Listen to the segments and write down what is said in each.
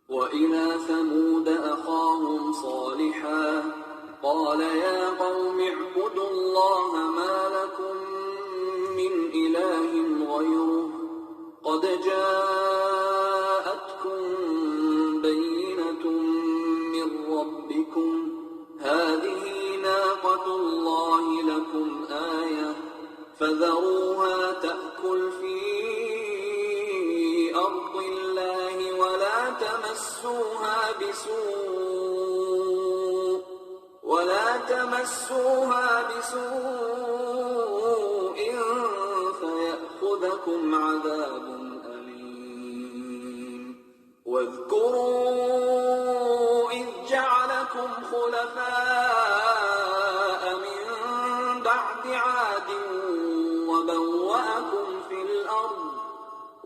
وإلى ثمود أخاهم صالحا قال يا قوم اعبدوا الله ما لكم من إله غيره قد جاءتكم بينة من ربكم هذه ناقة الله لكم آية فذروها تأكل في أرض الله ولا تمسوها بسوء فيأخذكم عذاب أليم واذكروا إذ جعلكم خلفاء من بعد عاد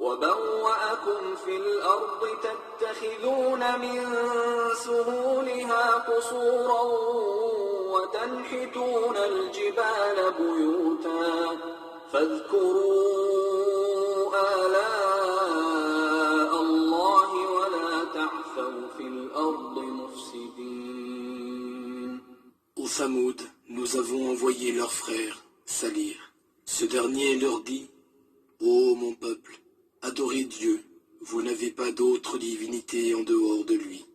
وبوأكم في الأرض تتخذون من سهولها قصورا وتنحتون الجبال بيوتا فاذكروا آلاء الله ولا تعثوا في الأرض مفسدين. Aux Thamoud, nous avons envoyé leur frère, Salih. Ce dernier leur dit: Ô mon peuple, adorez Dieu, vous n'avez pas d'autre divinité en dehors de lui.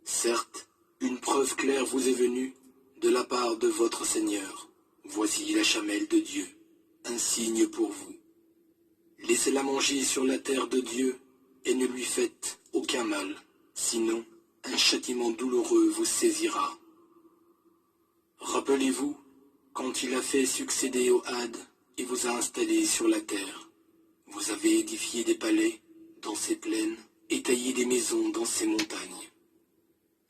Certes, une preuve claire vous est venue de la part de votre Seigneur. Voici la chamelle de Dieu, un signe pour vous. Laissez-la manger sur la terre de Dieu et ne lui faites aucun mal, sinon un châtiment douloureux vous saisira. Rappelez-vous quand il a fait succéder au Had et vous a installé sur la terre. Vous avez édifié des palais dans ces plaines et taillé des maisons dans ces montagnes.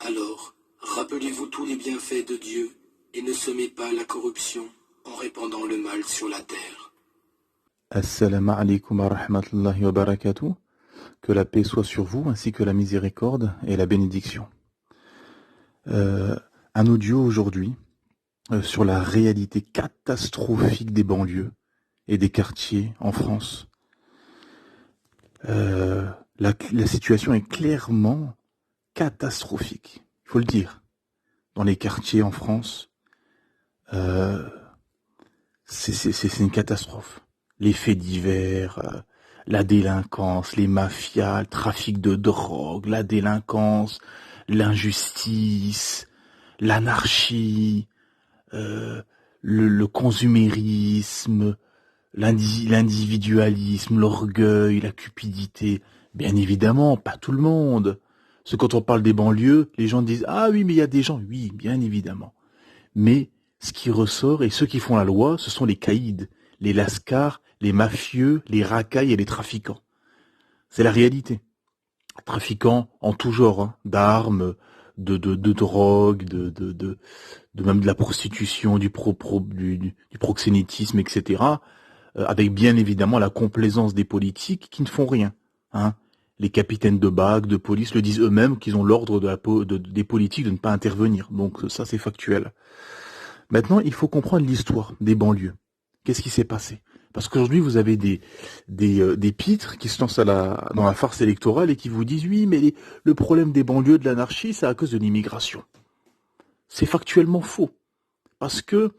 Alors, rappelez-vous tous les bienfaits de Dieu et ne semez pas la corruption en répandant le mal sur la terre. Assalamu alaikum wa rahmatullahi wa barakatuh. Que la paix soit sur vous ainsi que la miséricorde et la bénédiction. Un audio aujourd'hui sur la réalité catastrophique des banlieues et des quartiers en France. La situation est clairement catastrophique, il faut le dire. Dans les quartiers en France, c'est une catastrophe. Les faits divers, la délinquance, les mafias, le trafic de drogue, la délinquance, l'injustice, l'anarchie, le consumérisme, l'individualisme, l'orgueil, la cupidité. Bien évidemment, pas tout le monde. Parce que quand on parle des banlieues, les gens disent « Ah oui, mais il y a des gens. » Oui, bien évidemment. Mais ce qui ressort, et ceux qui font la loi, ce sont les caïds, les lascars, les mafieux, les racailles et les trafiquants. C'est la réalité. Trafiquants en tout genre, hein, d'armes, de drogue, de même de la prostitution, du proxénétisme, etc., avec bien évidemment la complaisance des politiques qui ne font rien. Hein. Les capitaines de BAC, de police le disent eux-mêmes qu'ils ont l'ordre des politiques de ne pas intervenir. Donc ça, c'est factuel. Maintenant, il faut comprendre l'histoire des banlieues. Qu'est-ce qui s'est passé? Parce qu'aujourd'hui, vous avez des pitres qui se lancent dans la farce électorale et qui vous disent « Oui, mais le problème des banlieues, de l'anarchie, c'est à cause de l'immigration. » C'est factuellement faux. Parce que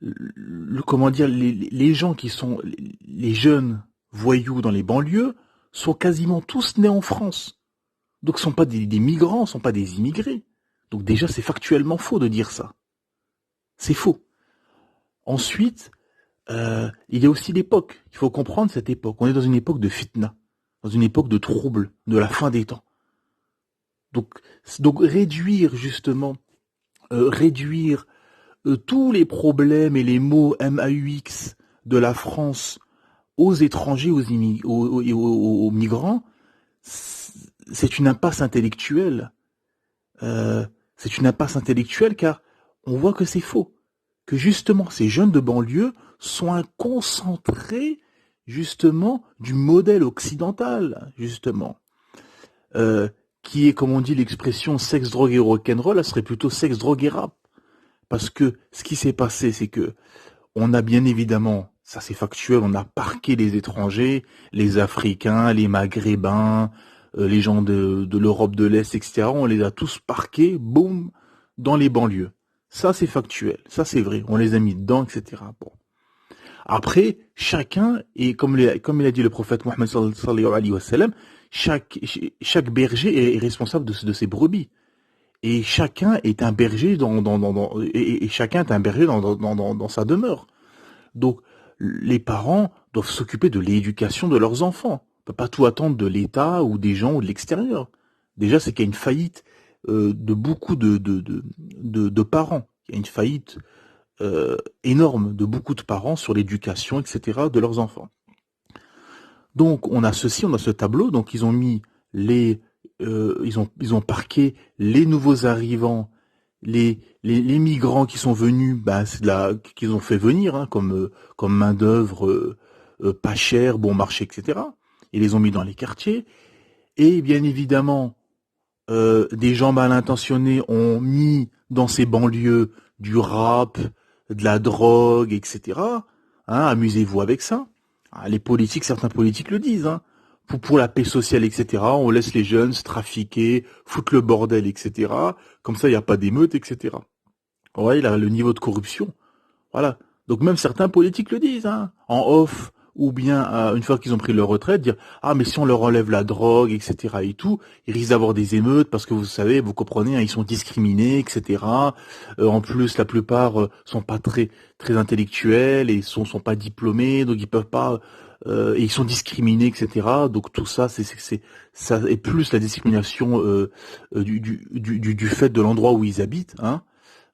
les gens qui sont les jeunes voyous dans les banlieues sont quasiment tous nés en France. Donc ce ne sont pas des migrants, ce ne sont pas des immigrés. Donc déjà c'est factuellement faux de dire ça. C'est faux. Ensuite, il y a aussi l'époque. Il faut comprendre cette époque. On est dans une époque de fitna, dans une époque de trouble, de la fin des temps. Donc réduire justement, tous les problèmes et les maux MAUX de la France aux étrangers, aux migrants, c'est une impasse intellectuelle. C'est une impasse intellectuelle car on voit que c'est faux. Que justement ces jeunes de banlieue sont un concentré justement du modèle occidental, justement. Qui est, comme on dit l'expression sexe, drogue et rock'n'roll, elle serait plutôt sexe, drogue et rap. Parce que ce qui s'est passé, c'est que on a bien évidemment, ça c'est factuel, on a parqué les étrangers, les Africains, les Maghrébins, les gens de l'Europe de l'Est, etc., on les a tous parqués, boum, dans les banlieues. Ça, c'est factuel. Ça, c'est vrai. On les a mis dedans, etc. Bon. Après, chacun, et comme il a dit le prophète Mohammed sallallahu alayhi wa sallam, chaque berger est responsable de ses brebis. Et chacun est un berger et chacun est un berger dans sa demeure. Donc, les parents doivent s'occuper de l'éducation de leurs enfants. On peut pas tout attendre de l'État ou des gens ou de l'extérieur. Déjà, c'est qu'il y a une faillite de beaucoup de parents. Il y a une faillite énorme de beaucoup de parents sur l'éducation, etc., de leurs enfants. Donc, on a ce tableau. Donc, ils ont mis ils ont parqué les nouveaux arrivants, les migrants qui sont venus, qu'ils ont fait venir, hein, comme main d'œuvre pas chère, bon marché, etc. Ils les ont mis dans les quartiers. Et bien évidemment, des gens mal intentionnés ont mis dans ces banlieues du rap, de la drogue, etc. Hein, amusez-vous avec ça. Ah, certains politiques le disent, hein. Pour la paix sociale, etc., on laisse les jeunes se trafiquer, foutre le bordel, etc. Comme ça, il n'y a pas d'émeute, etc. Vous voyez, là, le niveau de corruption. Voilà. Donc même certains politiques le disent, hein, en off, ou bien une fois qu'ils ont pris leur retraite, dire ah mais si on leur enlève la drogue, etc. et tout, ils risquent d'avoir des émeutes parce que vous savez, vous comprenez, hein, ils sont discriminés, etc. En plus, la plupart sont pas très intellectuels et sont pas diplômés, donc ils peuvent pas et ils sont discriminés, etc. Donc tout ça, c'est ça, et plus la discrimination du fait de l'endroit où ils habitent, hein.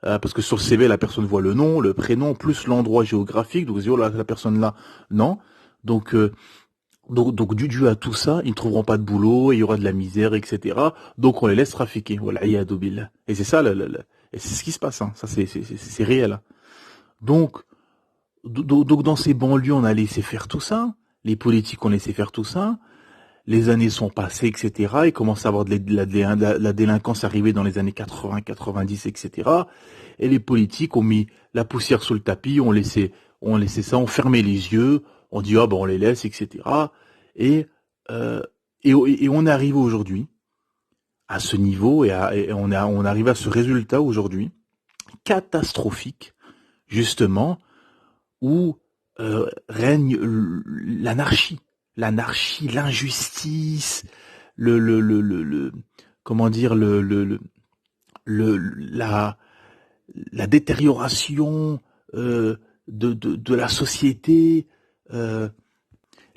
Parce que sur le CV, la personne voit le nom, le prénom, plus l'endroit géographique. Donc, oh, la personne là, non. Donc, dû à tout ça, ils ne trouveront pas de boulot, il y aura de la misère, etc. Donc, on les laisse trafiquer. Voilà, iyadou billah. Et c'est ça, et c'est ce qui se passe. Hein. Ça, c'est réel. Hein. Donc, dans ces banlieues, on a laissé faire tout ça. Les politiques ont laissé faire tout ça. Les années sont passées, etc. Il commence à avoir de la délinquance arrivée dans les années 80, 90, etc. Et les politiques ont mis la poussière sous le tapis, ont laissé ça, ont fermé les yeux, on dit ah ben on les laisse, etc. Et on arrive aujourd'hui à ce niveau et on arrive à ce résultat aujourd'hui catastrophique, justement, où règne l'anarchie, l'injustice, comment dire, la détérioration de la société,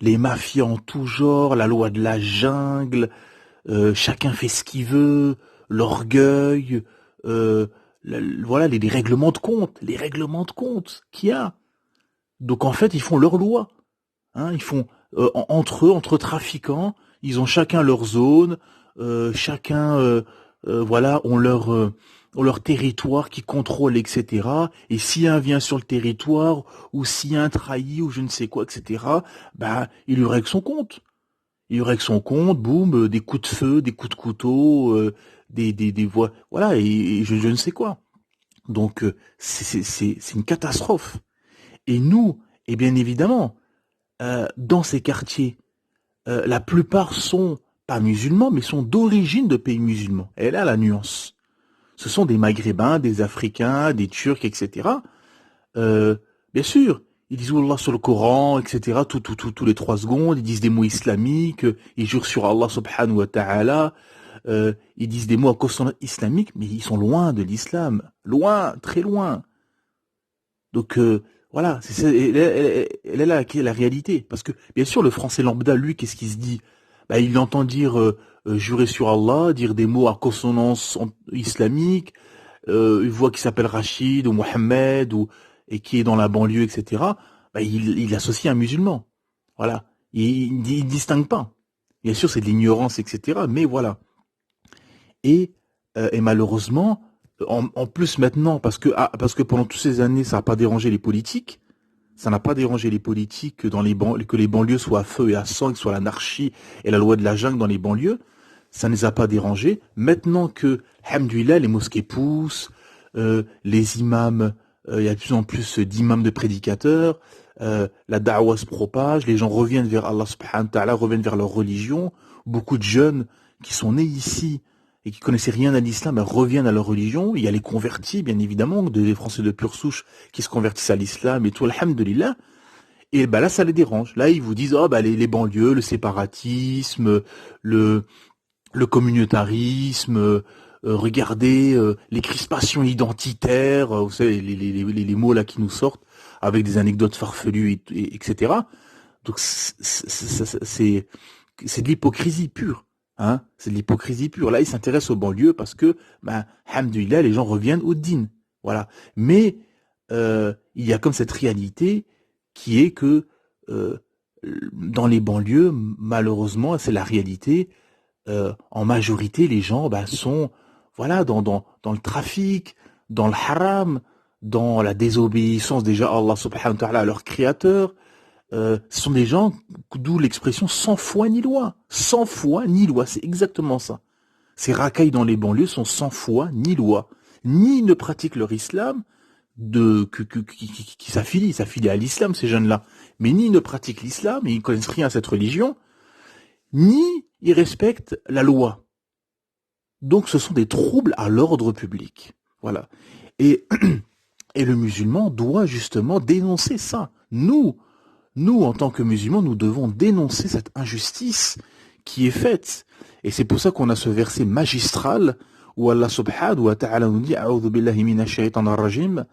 les mafias en tout genre, la loi de la jungle, chacun fait ce qu'il veut, l'orgueil, voilà les règlements de compte qu'il y a. Donc en fait, ils font leur loi. Hein, ils font entre eux, entre trafiquants, ils ont chacun leur zone, chacun voilà, ont leur territoire qui contrôle, etc. Et si un vient sur le territoire, ou si un trahit, ou je ne sais quoi, etc., il lui règle son compte. Il lui règle son compte, boum, des coups de feu, des coups de couteau, des voix, voilà, et je ne sais quoi. Donc c'est une catastrophe. Et nous, et bien évidemment, dans ces quartiers, la plupart sont pas musulmans, mais sont d'origine de pays musulmans. Et là, la nuance. Ce sont des Maghrébins, des Africains, des Turcs, etc. Bien sûr, ils disent Allah sur le Coran, etc. Tous les 3 secondes, ils disent des mots islamiques, ils jurent sur Allah subhanahu wa ta'ala, ils disent des mots à consonance islamique, mais ils sont loin de l'islam. Loin, très loin. Donc, voilà, elle est là qui est la réalité. Parce que, bien sûr, le français lambda, lui, qu'est-ce qu'il se dit? Il entend dire jurer sur Allah, dire des mots à consonance islamique, il voit qui s'appelle Rachid ou Mohammed et qui est dans la banlieue, etc. Il associe un musulman. Voilà, il distingue pas. Bien sûr, c'est de l'ignorance, etc. Mais voilà. Et malheureusement, en plus maintenant, parce que pendant toutes ces années, ça n'a pas dérangé les politiques. Ça n'a pas dérangé les politiques que les banlieues soient à feu et à sang, que soit l'anarchie et la loi de la jungle dans les banlieues. Ça ne les a pas dérangés. Maintenant que, alhamdoulilah, les mosquées poussent, les imams, il y a de plus en plus d'imams de prédicateurs, la da'wa se propage, les gens reviennent vers Allah subhanahu wa ta'ala, reviennent vers leur religion. beaucoup de jeunes qui sont nés ici et qui connaissaient rien à l'islam reviennent à leur religion. Il y a les convertis, bien évidemment, des Français de pure souche qui se convertissent à l'islam et tout, alhamdulillah. Et ben là, ça les dérange. Là, ils vous disent, oh, bah, les banlieues, le séparatisme, le communautarisme, regardez les crispations identitaires, vous savez, les mots là qui nous sortent, avec des anecdotes farfelues, etc. Donc, c'est de l'hypocrisie pure. Hein, c'est de l'hypocrisie pure. Là, ils s'intéressent aux banlieues parce que, ben, alhamdulillah, les gens reviennent au din. Voilà. Mais il y a comme cette réalité qui est que dans les banlieues, malheureusement, c'est la réalité, en majorité, les gens sont voilà dans le trafic, dans le haram, dans la désobéissance déjà à Allah subhanahu wa ta'ala, à leur créateur. Ce sont des gens, d'où l'expression sans foi ni loi. Sans foi ni loi, c'est exactement ça. Ces racailles dans les banlieues sont sans foi ni loi. Ni ne pratiquent leur islam, qui s'affilient à l'islam, ces jeunes-là. Mais ni ne pratiquent l'islam, et ils ne connaissent rien à cette religion, ni ils respectent la loi. Donc ce sont des troubles à l'ordre public. Voilà. Et le musulman doit justement dénoncer ça. Nous, en tant que musulmans, nous devons dénoncer cette injustice qui est faite. Et c'est pour ça qu'on a ce verset magistral où Allah subhanahu wa ta'ala nous dit A'udhu billahi minash shaitanir rajim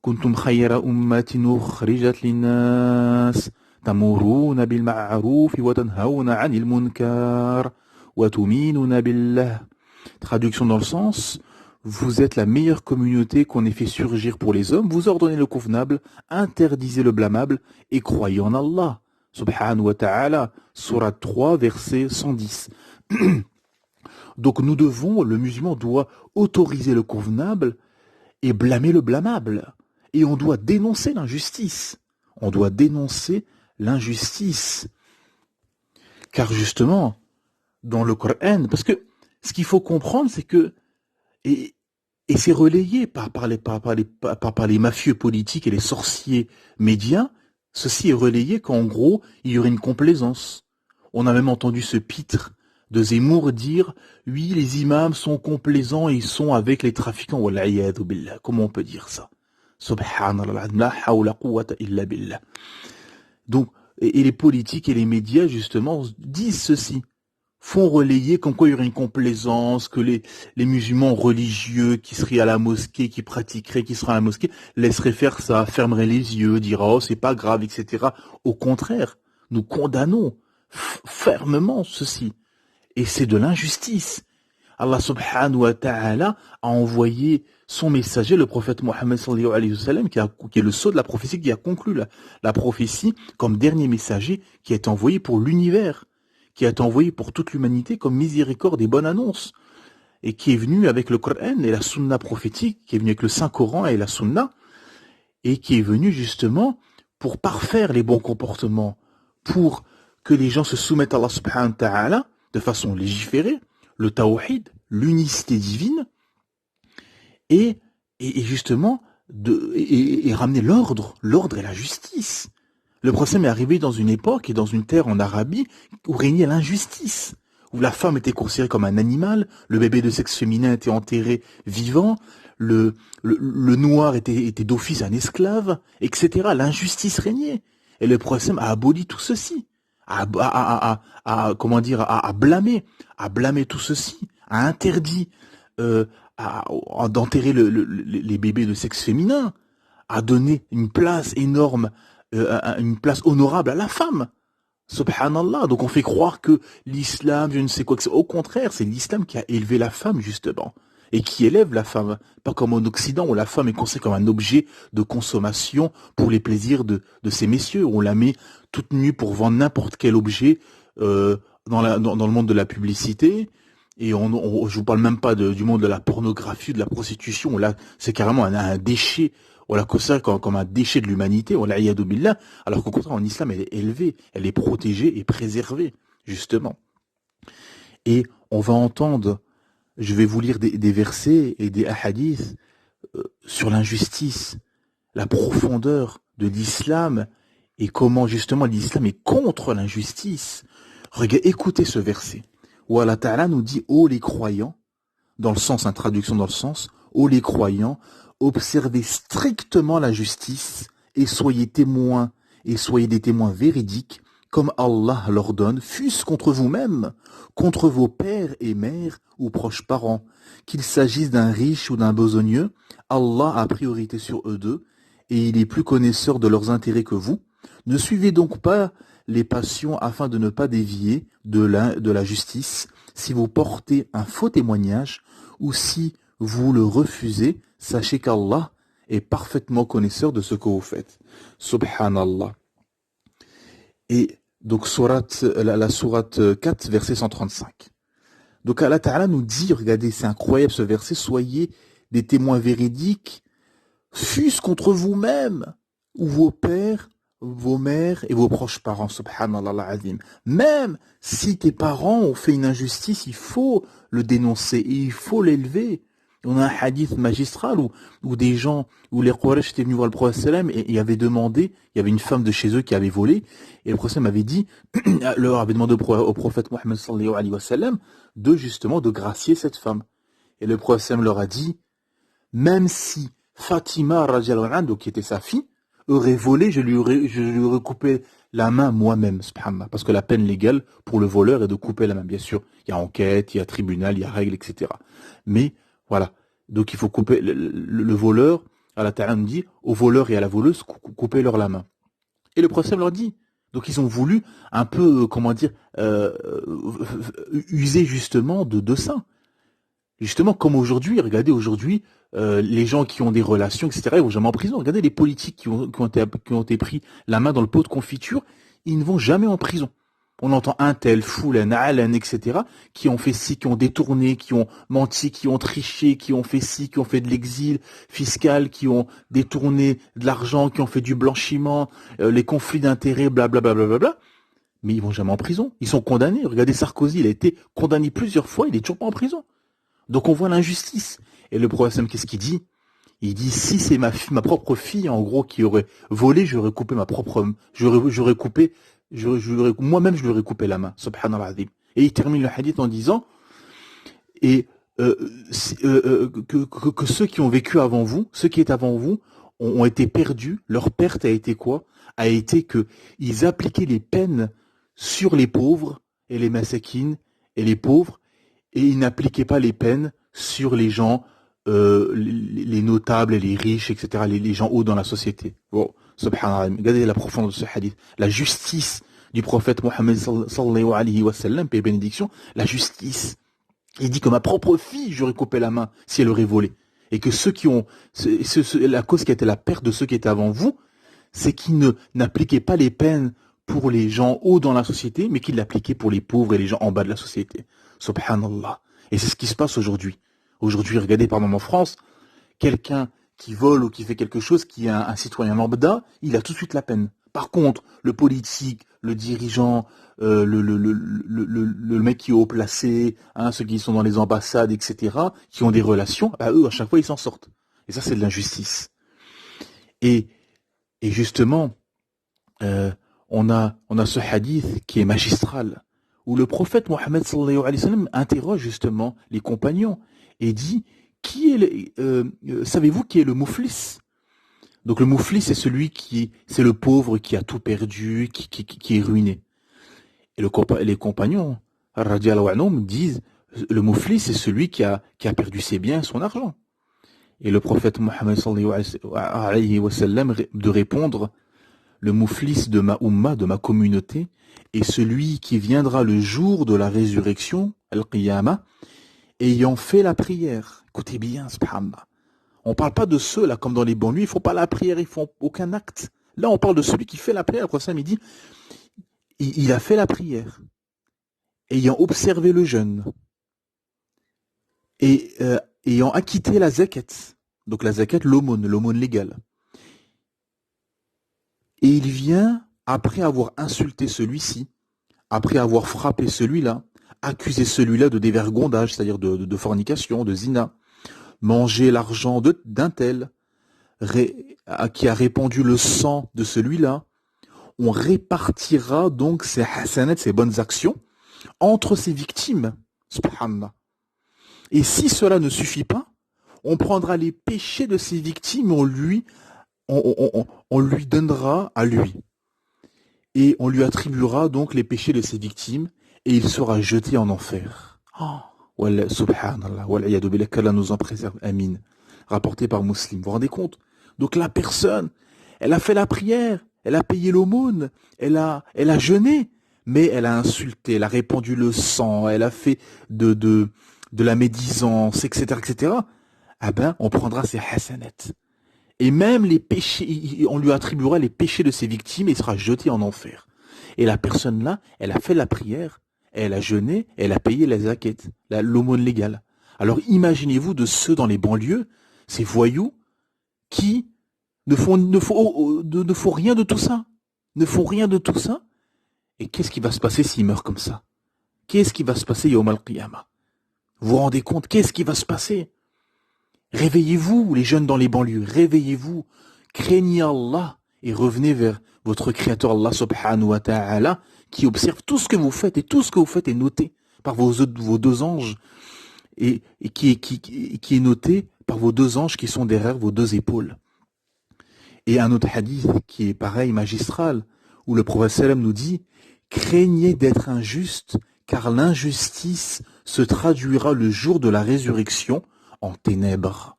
Kuntum khayra ummatin ukhrijat linnas tamuruna bil ma'ruf wa tanhauna 'anil munkar wa tu'minuna billah. Traduction dans le sens, vous êtes la meilleure communauté qu'on ait fait surgir pour les hommes, vous ordonnez le convenable, interdisez le blâmable et croyez en Allah. Subhanahu wa ta'ala, sourate 3, verset 110. Donc le musulman doit autoriser le convenable et blâmer le blâmable. Et on doit dénoncer l'injustice. On doit dénoncer l'injustice. Car justement, dans le Coran, parce que ce qu'il faut comprendre, c'est que, et c'est relayé par les mafieux politiques et les sorciers médias, ceci est relayé qu'en gros, il y aurait une complaisance. On a même entendu ce pitre de Zemmour dire « Oui, les imams sont complaisants et ils sont avec les trafiquants. » Wal'iyadhu billah. Comment on peut dire ça? Subhanallah, la hawla quwwata illa billah. Donc, et les politiques et les médias, justement, disent ceci, font relayer comme quoi il y aurait une complaisance, que les musulmans religieux qui seraient à la mosquée, qui pratiqueraient, qui seraient à la mosquée, laisseraient faire ça, fermeraient les yeux, diraient « Oh, c'est pas grave, etc. » Au contraire, nous condamnons fermement ceci. Et c'est de l'injustice. Allah subhanahu wa ta'ala a envoyé son messager, le prophète Mohammed sallallahu alayhi wa sallam, qui est le sceau de la prophétie, qui a conclu la prophétie comme dernier messager qui a été envoyé pour l'univers, qui a été envoyé pour toute l'humanité comme miséricorde et bonne annonce, et qui est venu avec le Coran et la sunna prophétique, qui est venu avec le Saint-Coran et la sunna, et qui est venu justement pour parfaire les bons comportements, pour que les gens se soumettent à Allah subhanahu wa ta'ala de façon légiférée, le tawhid, l'unicité divine, et justement et ramener l'ordre et la justice. Le prophète est arrivé dans une époque et dans une terre en Arabie où régnait l'injustice, où la femme était considérée comme un animal, le bébé de sexe féminin était enterré vivant, le noir était d'office un esclave, etc. L'injustice régnait. Et le prophète a aboli tout ceci, à blâmer tout ceci, a interdit d'enterrer les bébés de sexe féminin, a donné une place énorme, une place honorable à la femme. Subhanallah. Donc on fait croire que l'islam, je ne sais quoi, que au contraire, c'est l'islam qui a élevé la femme, justement, et qui élève la femme, pas comme en Occident où la femme est considérée comme un objet de consommation pour les plaisirs de ces messieurs, où on la met toute nue pour vendre n'importe quel objet dans le monde de la publicité. Et je vous parle même pas du monde de la pornographie, de la prostitution, où là c'est carrément un déchet. On la considère comme un déchet de l'humanité, wal'iyadu billah, alors qu'au contraire, en islam, elle est élevée, elle est protégée et préservée, justement. Et on va entendre, je vais vous lire des versets et des hadiths sur l'injustice, la profondeur de l'islam et comment, justement, l'islam est contre l'injustice. Regardez, écoutez ce verset. où Allah Ta'ala nous dit, ô les croyants, dans le sens, traduction dans le sens, ô les croyants, observez strictement la justice et soyez témoins, et soyez des témoins véridiques, comme Allah l'ordonne, fût-ce contre vous-même, contre vos pères et mères ou proches parents, qu'il s'agisse d'un riche ou d'un besogneux, Allah a priorité sur eux deux, et il est plus connaisseur de leurs intérêts que vous. Ne suivez donc pas les passions afin de ne pas dévier de la justice. Si vous portez un faux témoignage, ou si vous le refusez, sachez qu'Allah est parfaitement connaisseur de ce que vous faites. Subhanallah. Et donc la sourate 4, verset 135. Donc Allah Ta'ala nous dit, regardez, c'est incroyable ce verset, soyez des témoins véridiques, fût-ce contre vous-même, ou vos pères, vos mères et vos proches parents, subhanallah al-azim. Même si tes parents ont fait une injustice, il faut le dénoncer et il faut l'élever. On a un hadith magistral où des gens, où les Quraysh étaient venus voir le prophète sallam et avaient demandé, il y avait une femme de chez eux qui avait volé, et le prophète avait dit, leur avait demandé au prophète Mohammed sallallahu alayhi wa sallam de gracier cette femme. Et le prophète sallam leur a dit, même si Fatima radhiyallahu anha, donc qui était sa fille, aurait volé, je lui aurais coupé la main moi-même, subhanallah, parce que la peine légale pour le voleur est de couper la main. Bien sûr, il y a enquête, il y a tribunal, il y a règle, etc. Mais voilà, donc il faut couper le voleur. Allah Ta'ala nous dit au voleur et à la voleuse, coupez leur la main. Et le prophète leur dit. Donc ils ont voulu un peu, user justement de ça. Justement, comme aujourd'hui, regardez aujourd'hui, les gens qui ont des relations, etc., ils vont jamais en prison. Regardez les politiques qui ont été pris la main dans le pot de confiture, ils ne vont jamais en prison. On entend un tel, foulen, alen, etc., qui ont fait ci, qui ont détourné, qui ont menti, qui ont triché, qui ont fait ci, qui ont fait de l'exil fiscal, qui ont détourné de l'argent, qui ont fait du blanchiment, les conflits d'intérêts, blablabla. Mais ils vont jamais en prison. Ils sont condamnés. Regardez Sarkozy, il a été condamné plusieurs fois, il est toujours pas en prison. Donc on voit l'injustice. Et le prophète, qu'est-ce qu'il dit? Il dit, si c'est ma propre fille, en gros, qui aurait volé, j'aurais coupé moi-même, je lui aurais coupé la main. Subhanallah azim. Et il termine le hadith en disant, que ceux qui ont vécu avant vous, ceux qui étaient avant vous, ont été perdus. Leur perte a été quoi? A été que ils appliquaient les peines sur les pauvres et les massakines et les pauvres, et ils n'appliquaient pas les peines sur les gens, les notables et les riches, etc., les gens hauts dans la société. Bon, subhanallah, regardez la profondeur de ce hadith. La justice du prophète Mohammed sallallahu alayhi wa sallam, paix et bénédiction, la justice. Il dit que ma propre fille, j'aurais coupé la main si elle aurait volé. Et que ceux qui ont, la cause qui a été la perte de ceux qui étaient avant vous, c'est qu'ils n'appliquaient pas les peines pour les gens hauts dans la société, mais qu'ils l'appliquaient pour les pauvres et les gens en bas de la société. Subhanallah. Et c'est ce qui se passe aujourd'hui. Aujourd'hui, regardez, par exemple en France, quelqu'un qui vole ou qui fait quelque chose, qui est un citoyen lambda, il a tout de suite la peine. Par contre, le politique, le dirigeant, le mec qui est haut placé, ceux qui sont dans les ambassades, etc., qui ont des relations, eux, à chaque fois, ils s'en sortent. Et ça, c'est de l'injustice. Et justement, on a ce hadith qui est magistral, où le prophète Mohammed sallallahu alayhi wa sallam interroge justement les compagnons et dit, savez-vous qui est le mouflis? Donc le mouflis, c'est c'est le pauvre qui a tout perdu, qui est ruiné. Et les compagnons, radiyallahu anhum, disent, le mouflis, c'est celui qui a perdu ses biens, son argent. Et le prophète Mohammed sallallahu alayhi wa sallam de répondre, le mouflis de ma umma, de ma communauté, est celui qui viendra le jour de la résurrection, al-qiyamah, ayant fait la prière. Écoutez bien, subhanallah. On ne parle pas de ceux, là, comme dans les banlieues, ils ne font pas la prière, ils ne font aucun acte. Là, on parle de celui qui fait la prière. Le prophète il dit, il a fait la prière, ayant observé le jeûne, et ayant acquitté la zakat. Donc la zakat, l'aumône légale. Et il vient, après avoir insulté celui-ci, après avoir frappé celui-là, accusé celui-là de dévergondage, c'est-à-dire de fornication, de zina, manger l'argent d'un tel, qui a répandu le sang de celui-là, on répartira donc ses hasanat, ses bonnes actions, entre ses victimes. Subhanallah. Et si cela ne suffit pas, on prendra les péchés de ses victimes et on lui donnera à lui. Et on lui attribuera donc les péchés de ses victimes et il sera jeté en enfer. Oh, subhanallah, wal'iyadu billah, qu'Allah nous en préserve, amin. Rapporté par Muslim. Vous vous rendez compte? Donc la personne, elle a fait la prière, elle a payé l'aumône, elle a jeûné, mais elle a insulté, elle a répandu le sang, elle a fait de la médisance, etc., etc. Ah ben, on prendra ses hasanats. Et même les péchés, on lui attribuera les péchés de ses victimes et il sera jeté en enfer. Et la personne là, elle a fait la prière, elle a jeûné, elle a payé la zakat, l'aumône légale. Alors imaginez-vous de ceux dans les banlieues, ces voyous, qui ne font rien de tout ça. Ne font rien de tout ça. Et qu'est-ce qui va se passer s'ils meurent comme ça? Qu'est-ce qui va se passer Yawm al-Qiyamah? Vous vous rendez compte? Qu'est-ce qui va se passer? Réveillez-vous, les jeunes dans les banlieues, réveillez-vous, craignez Allah et revenez vers votre Créateur Allah subhanahu wa ta'ala qui observe tout ce que vous faites et tout ce que vous faites est noté par vos deux anges et qui est noté par vos deux anges qui sont derrière vos deux épaules. Et un autre hadith qui est pareil, magistral, où le prophète sallam nous dit « Craignez d'être injuste, car l'injustice se traduira le jour de la résurrection en ténèbres.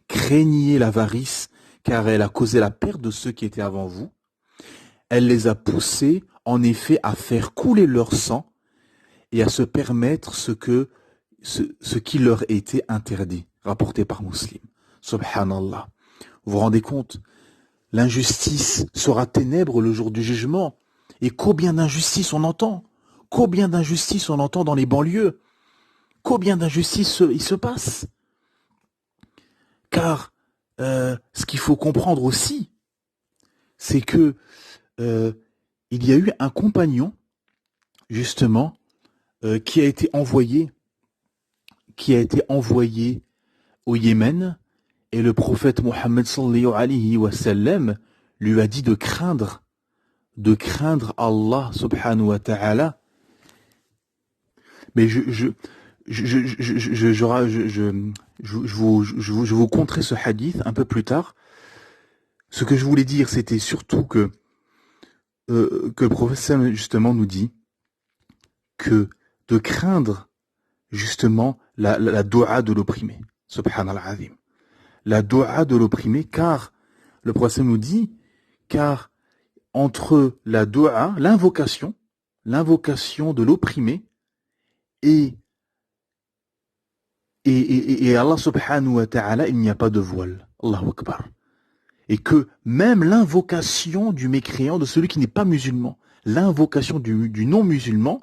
Craignez l'avarice, car elle a causé la perte de ceux qui étaient avant vous. Elle les a poussés, en effet, à faire couler leur sang et à se permettre ce qui leur était interdit. » Rapporté par Muslim. Subhanallah. Vous vous rendez compte? L'injustice sera ténèbre le jour du jugement. Et combien d'injustices on entend? Combien d'injustices on entend dans les banlieues? Combien d'injustices il se passe? Car ce qu'il faut comprendre aussi, c'est que il y a eu un compagnon, justement, qui a été envoyé au Yémen, et le prophète Mohammed sallallahu alayhi wa sallam lui a dit de craindre Allah subhanahu wa ta'ala. Mais je vous conterai ce hadith un peu plus tard. Ce que je voulais dire, c'était surtout que le prophète justement nous dit que de craindre justement la doua de l'opprimé. Subhanallah azim. La doua de l'opprimé, car le prophète nous dit, car entre la doua, l'invocation de l'opprimé et Allah subhanahu wa ta'ala, il n'y a pas de voile. Allahu Akbar. Et que même l'invocation du mécréant, de celui qui n'est pas musulman, l'invocation du non-musulman,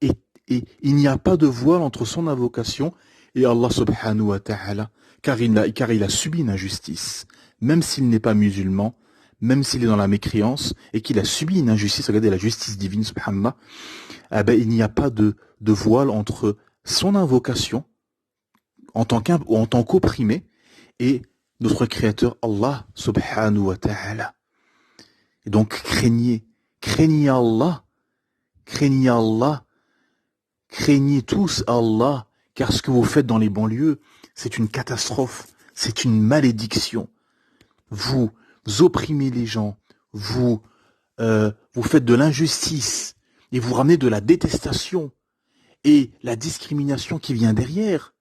et il n'y a pas de voile entre son invocation et Allah subhanahu wa ta'ala, car il a subi une injustice, même s'il n'est pas musulman, même s'il est dans la mécréance, et qu'il a subi une injustice, regardez la justice divine, subhanallah, il n'y a pas de voile entre son invocation, en tant qu'opprimé, et notre Créateur Allah subhanahu wa ta'ala. Et donc craignez Allah, craignez tous Allah, car ce que vous faites dans les banlieues, c'est une catastrophe, c'est une malédiction. Vous opprimez les gens, vous faites de l'injustice, et vous ramenez de la détestation, et la discrimination qui vient derrière.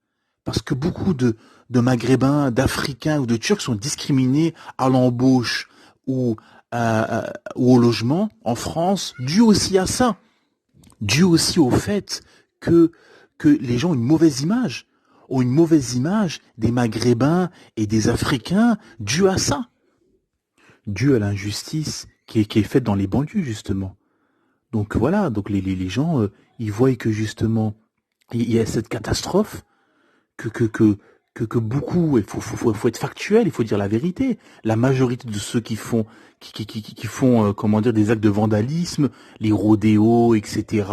Parce que beaucoup de Maghrébins, d'Africains ou de Turcs sont discriminés à l'embauche ou au logement en France, dû aussi à ça. Dû aussi au fait que les gens ont une mauvaise image des Maghrébins et des Africains, dû à ça. Dû à l'injustice qui est faite dans les banlieues, justement. Donc voilà, donc les gens, ils voient que justement, il y a cette catastrophe, que beaucoup, il faut être factuel, il faut dire la vérité. La majorité de ceux qui font comment dire, des actes de vandalisme, les rodéos, etc.,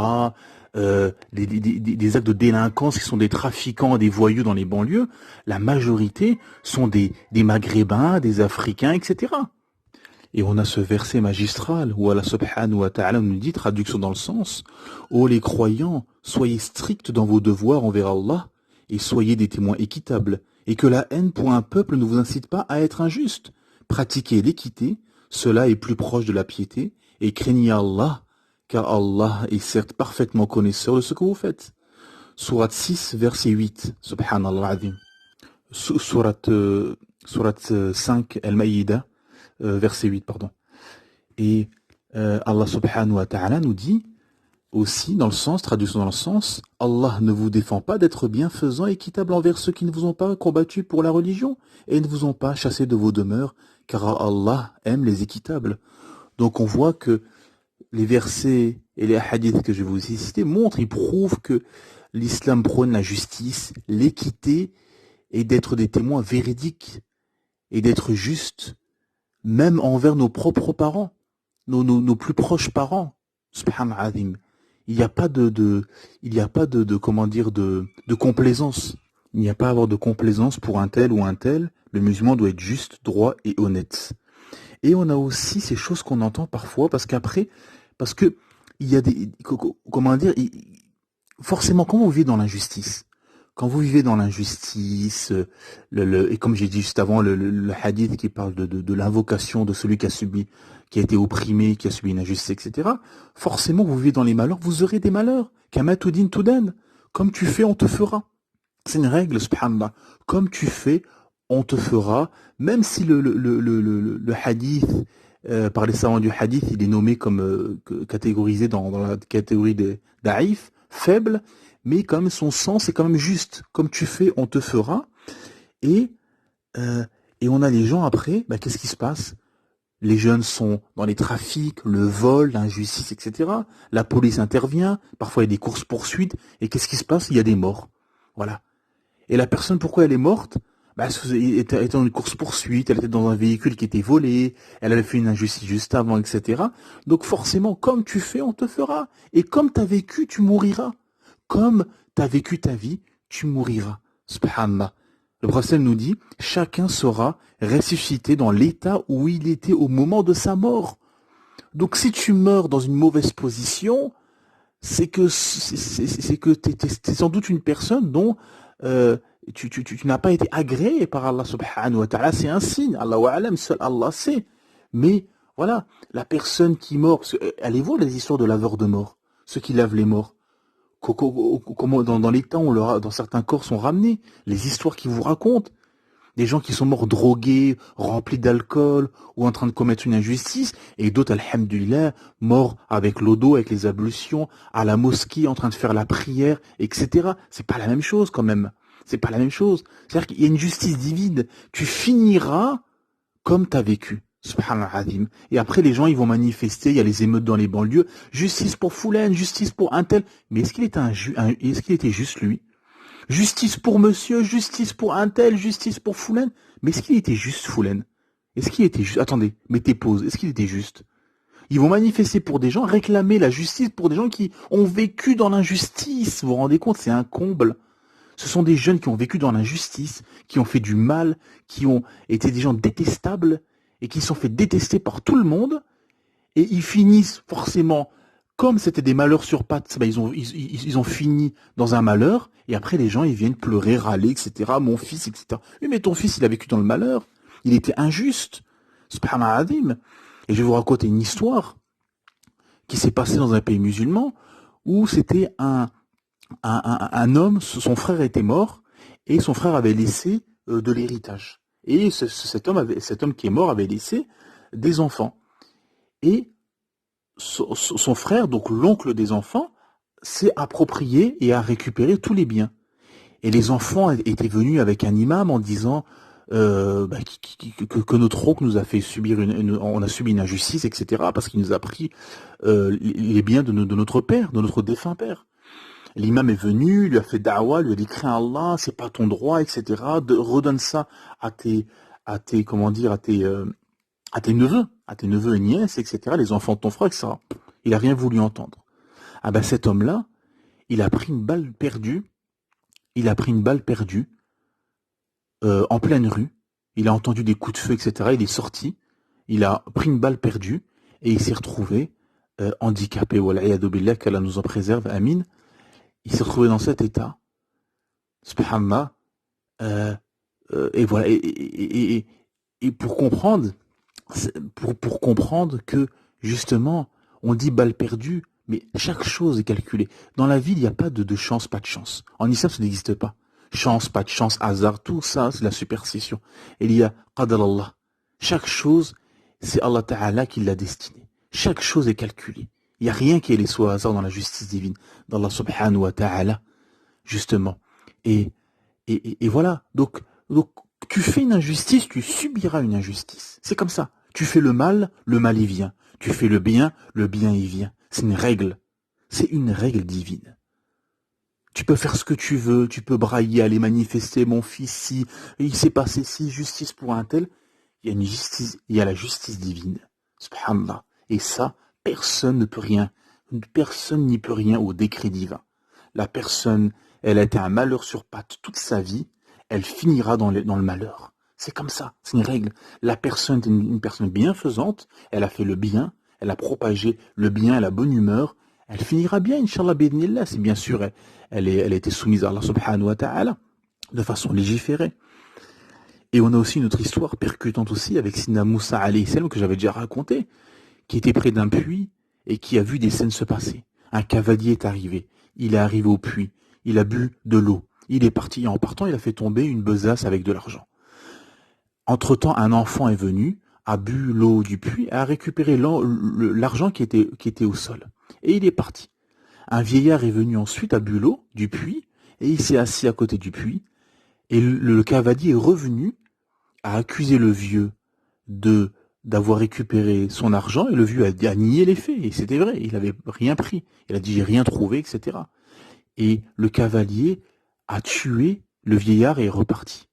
des actes de délinquance qui sont des trafiquants, des voyous dans les banlieues, la majorité sont des Maghrébins, des Africains, etc. Et on a ce verset magistral où Allah subhanahu wa ta'ala nous dit, traduction dans le sens, ô les croyants, soyez stricts dans vos devoirs envers Allah et soyez des témoins équitables, et que la haine pour un peuple ne vous incite pas à être injuste. Pratiquez l'équité, cela est plus proche de la piété, et craignez Allah, car Allah est certes parfaitement connaisseur de ce que vous faites. Sourate 6, verset 8, subhanallah azim. Sourate 5, Al-Maïda, verset 8, pardon. Et Allah subhanahu wa ta'ala nous dit aussi, dans le sens, traduction dans le sens, Allah ne vous défend pas d'être bienfaisant et équitable envers ceux qui ne vous ont pas combattu pour la religion et ne vous ont pas chassé de vos demeures, car Allah aime les équitables. Donc on voit que les versets et les hadiths que je vais vous citer montrent, ils prouvent que l'islam prône la justice, l'équité et d'être des témoins véridiques et d'être justes, même envers nos propres parents, nos plus proches parents. Subhanallah. Il n'y a pas de complaisance. Il n'y a pas à avoir de complaisance pour un tel ou un tel. Le musulman doit être juste, droit et honnête. Et on a aussi ces choses qu'on entend parfois, parce que il y a forcément, quand vous vivez dans l'injustice, et comme j'ai dit juste avant, le hadith qui parle de l'invocation de celui qui a été opprimé, qui a subi une injustice, etc. Forcément, vous vivez dans les malheurs, vous aurez des malheurs. Kama tudin tudan. Comme tu fais, on te fera. C'est une règle, subhanallah. Comme tu fais, on te fera. Même si le hadith, par les savants du hadith, il est nommé comme catégorisé dans la catégorie des daïf, faible, mais quand même son sens est quand même juste. Comme tu fais, on te fera. Et on a les gens après, qu'est-ce qui se passe? Les jeunes sont dans les trafics, le vol, l'injustice, etc. La police intervient, parfois il y a des courses-poursuites, et qu'est-ce qui se passe? Il y a des morts. Voilà. Et la personne, pourquoi elle est morte? Elle était dans une course-poursuite, elle était dans un véhicule qui était volé, elle avait fait une injustice juste avant, etc. Donc forcément, comme tu fais, on te fera. Et comme tu as vécu, tu mouriras. Comme tu as vécu ta vie, tu mouriras. Subhanallah. Le prophète nous dit, chacun sera ressuscité dans l'état où il était au moment de sa mort. Donc si tu meurs dans une mauvaise position, c'est que t'es sans doute une personne dont tu n'as pas été agréé par Allah subhanahu wa ta'ala. C'est un signe. Allah wa alam, seul Allah sait. Mais voilà, la personne qui meurt, allez voir les histoires de laveurs de morts, ceux qui lavent les morts. Comment dans les temps où dans certains corps sont ramenés, les histoires qu'ils vous racontent, des gens qui sont morts drogués, remplis d'alcool ou en train de commettre une injustice, et d'autres, alhamdulillah, morts avec l'odo, avec les ablutions, à la mosquée, en train de faire la prière, etc. C'est pas la même chose quand même. C'est pas la même chose. C'est-à-dire qu'il y a une justice divine. Tu finiras comme tu as vécu. Subhanallah. Et après, les gens, ils vont manifester, il y a les émeutes dans les banlieues, justice pour Foulen, justice pour un tel. Mais est-ce qu'il était juste lui? Justice pour monsieur, justice pour un tel, justice pour Foulen. Mais est-ce qu'il était juste Foulen? Est-ce qu'il était juste? Attendez, mettez pause. Est-ce qu'il était juste? Ils vont manifester pour des gens, réclamer la justice pour des gens qui ont vécu dans l'injustice. Vous vous rendez compte, c'est un comble. Ce sont des jeunes qui ont vécu dans l'injustice, qui ont fait du mal, qui ont été des gens détestables et qui sont fait détester par tout le monde. Et ils finissent forcément, comme c'était des malheurs sur pattes, ils ont fini dans un malheur. Et après, les gens, ils viennent pleurer, râler, etc. Mon fils, etc. Oui, mais ton fils, il a vécu dans le malheur. Il était injuste. Subhanallah. Et je vais vous raconter une histoire qui s'est passée dans un pays musulman où c'était un homme, son frère était mort et son frère avait laissé de l'héritage. Et cet homme qui est mort avait laissé des enfants. Et son frère, donc l'oncle des enfants, s'est approprié et a récupéré tous les biens. Et les enfants étaient venus avec un imam en disant que notre oncle nous a fait subir on a subi une injustice, etc. parce qu'il nous a pris les biens de notre père, de notre défunt père. L'imam est venu, lui a fait da'wa, lui a dit crains Allah, c'est pas ton droit, etc. Redonne ça à tes neveux et nièces, etc. Les enfants de ton frère, etc. Il a rien voulu entendre. Ah ben cet homme-là, il a pris une balle perdue. En pleine rue. Il a entendu des coups de feu, etc. Il est sorti. il a pris une balle perdue et il s'est retrouvé handicapé. Wal'iyadu billah, qu'Allah nous en préserve, amin. Il s'est retrouvé dans cet état, subhanallah, et voilà, et pour comprendre, pour comprendre que, justement, on dit balle perdue, mais chaque chose est calculée. Dans la vie, il n'y a pas de chance, pas de chance. En islam, ça n'existe pas. Chance, pas de chance, hasard, tout ça, c'est la superstition. Il y a qadar Allah. Chaque chose, c'est Allah Ta'ala qui l'a destiné. Chaque chose est calculée. Il n'y a rien qui est laissé au hasard dans la justice divine d'Allah Subhanahu wa Ta'ala, justement. Et voilà. Donc, tu fais une injustice, tu subiras une injustice. C'est comme ça. Tu fais le mal y vient. Tu fais le bien y vient. C'est une règle. C'est une règle divine. Tu peux faire ce que tu veux, tu peux brailler, aller manifester, mon fils, si il s'est passé si, justice pour un tel. Il y a une justice, il y a la justice divine. Subhanallah. Et ça, personne ne peut rien. Personne n'y peut rien au décret divin. La personne, elle a été un malheur sur pattes toute sa vie, elle finira dans le malheur. C'est comme ça, c'est une règle. La personne est une personne bienfaisante, elle a fait le bien, elle a propagé le bien et la bonne humeur, elle finira bien, Inch'Allah, b'idhnillah, si bien sûr elle a été soumise à Allah subhanahu wa ta'ala, de façon légiférée. Et on a aussi une autre histoire percutante aussi avec Sidna Moussa alayhi salam que j'avais déjà raconté, qui était près d'un puits et qui a vu des scènes se passer. Un cavalier est arrivé, il est arrivé au puits, il a bu de l'eau, il est parti et en partant il a fait tomber une besace avec de l'argent. Entre-temps, un enfant est venu, a bu l'eau du puits, a récupéré l'argent qui était au sol. Et il est parti. Un vieillard est venu ensuite, a bu l'eau du puits, et il s'est assis à côté du puits. Et le cavalier est revenu, a accusé le vieux d'avoir récupéré son argent, et le vieux a nié les faits. Et c'était vrai, il n'avait rien pris. Il a dit, j'ai rien trouvé, etc. Et le cavalier a tué le vieillard et est reparti.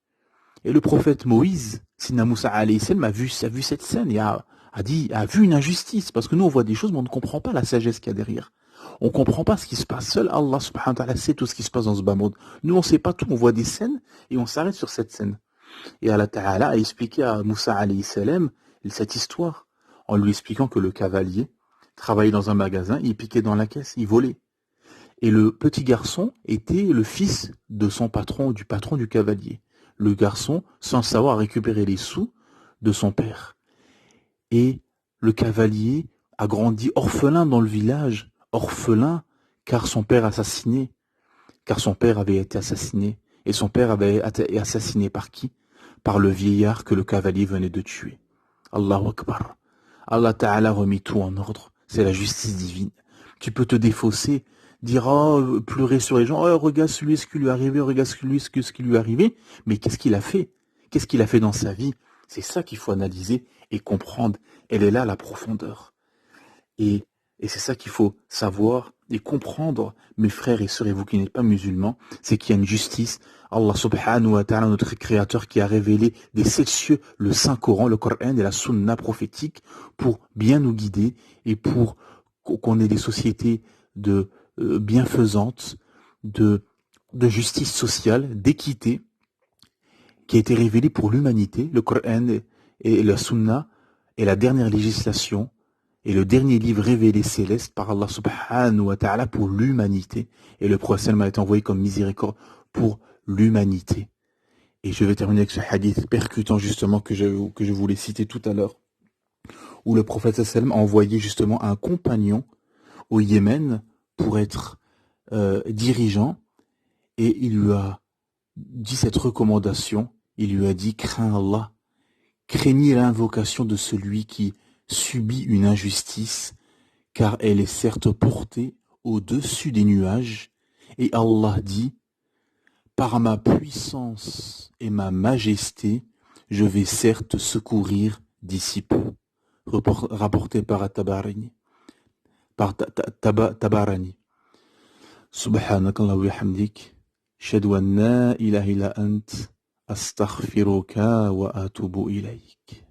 Et le prophète Moïse, Sidna Moussa alayhi salam, a vu cette scène et a vu une injustice. Parce que nous, on voit des choses, mais on ne comprend pas la sagesse qu'il y a derrière. On ne comprend pas ce qui se passe. Seul Allah subhanahu wa ta'ala sait tout ce qui se passe dans ce bas monde. Nous, on ne sait pas tout. On voit des scènes et on s'arrête sur cette scène. Et Allah Ta'ala a expliqué à Moussa alayhi salam cette histoire en lui expliquant que le cavalier travaillait dans un magasin, il piquait dans la caisse, il volait. Et le petit garçon était le fils de son patron, du patron du cavalier. Le garçon, sans savoir, a récupéré les sous de son père. Et le cavalier a grandi orphelin dans le village, orphelin car son père avait été assassiné. Et son père avait été assassiné par qui? Par le vieillard que le cavalier venait de tuer. Allahu Akbar. Allah Ta'ala remet tout en ordre. C'est la justice divine. Tu peux te défausser, dire, oh, pleurer sur les gens, oh, regarde celui ce qui lui est arrivé, regarde celui ce qui lui est arrivé. Mais qu'est-ce qu'il a fait? Qu'est-ce qu'il a fait dans sa vie? C'est ça qu'il faut analyser et comprendre. Elle est là, la profondeur. Et c'est ça qu'il faut savoir et comprendre, mes frères et sœurs, et vous qui n'êtes pas musulmans, c'est qu'il y a une justice. Allah subhanahu wa ta'ala, notre créateur, qui a révélé des 7 cieux, le Saint-Coran, le Coran et la Sunna prophétique, pour bien nous guider et pour qu'on ait des sociétés bienfaisantes, de justice sociale, d'équité, qui a été révélée pour l'humanité. Le Coran et la Sunna est la dernière législation et le dernier livre révélé céleste par Allah subhanahu wa ta'ala pour l'humanité. Et le prophète a été envoyé comme miséricorde pour l'humanité. Et je vais terminer avec ce hadith percutant justement que je voulais citer tout à l'heure, où le prophète a envoyé justement un compagnon au Yémen pour être dirigeant, et il lui a dit cette recommandation, il lui a dit, crains Allah, craignez l'invocation de celui qui subit une injustice, car elle est certes portée au-dessus des nuages, et Allah dit, par ma puissance et ma majesté, je vais certes secourir d'ici peu. Rapporté par Tabarani. Subhanakallah wa bihamdik, ashhadu an la ilaha illa ant, astaghfiruka wa atubu ilayk.